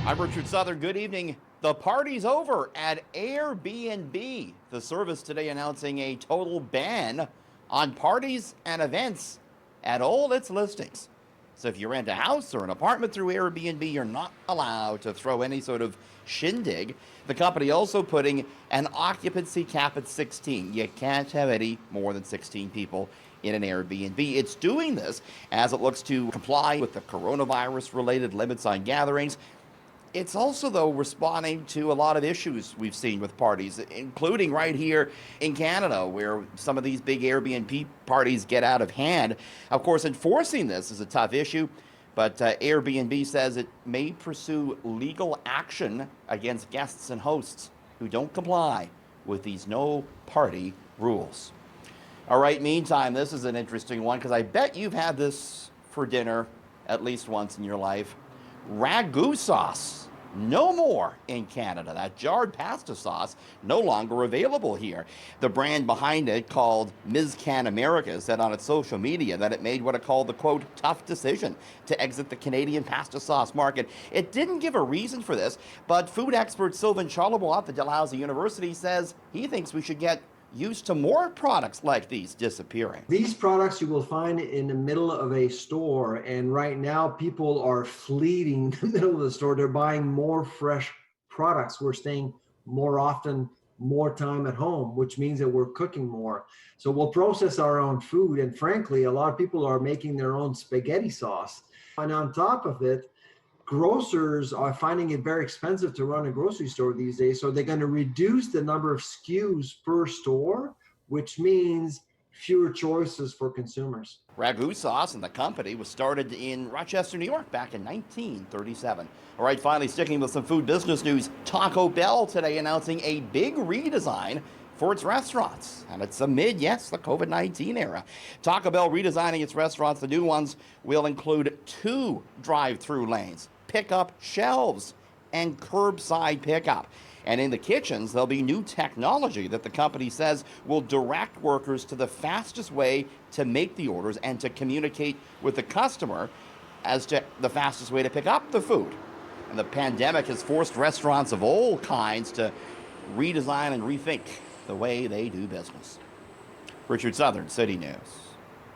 I'm Richard Southern. Good evening. The party's over at Airbnb. The service today announcing a total ban on parties and events at all its listings. So if you rent a house or an apartment through Airbnb, you're not allowed to throw any sort of shindig. The company also putting an occupancy cap at 16. You can't have any more than 16 people in an Airbnb. It's doing this as it looks to comply with the coronavirus-related limits on gatherings. It's also, though, responding to a lot of issues we've seen with parties, including right here in Canada, where some of these big Airbnb parties get out of hand. Of course, enforcing this is a tough issue, but Airbnb says it may pursue legal action against guests and hosts who don't comply with these no-party rules. All right, meantime, this is an interesting one, because I bet you've had this for dinner at least once in your life. Ragu sauce. No more in Canada. That jarred pasta sauce no longer available here. The brand behind it, called Ms. Can America, said on its social media that it made what it called the, quote, tough decision to exit the Canadian pasta sauce market. It didn't give a reason for this, but food expert Sylvain Charlebois at the Dalhousie University says he thinks we should get used to more products like these disappearing. These products you will find in the middle of a store, and right now people are fleeing the middle of the store. They're buying more fresh products. We're staying more often, more time at home, which means that we're cooking more. So we'll process our own food, and frankly, a lot of people are making their own spaghetti sauce. And on top of it, grocers are finding it very expensive to run a grocery store these days, so they're going to reduce the number of SKUs per store, which means fewer choices for consumers. Ragu sauce and the company was started in Rochester, New York back in 1937. All right, finally sticking with some food business news, Taco Bell today announcing a big redesign for its restaurants. And it's amid, yes, the COVID-19 era. Taco Bell redesigning its restaurants. The new ones will include 2 drive-through lanes, pickup shelves, and curbside pickup. And in the kitchens, there'll be new technology that the company says will direct workers to the fastest way to make the orders and to communicate with the customer as to the fastest way to pick up the food. And the pandemic has forced restaurants of all kinds to redesign and rethink the way they do business. Richard Southern, City News.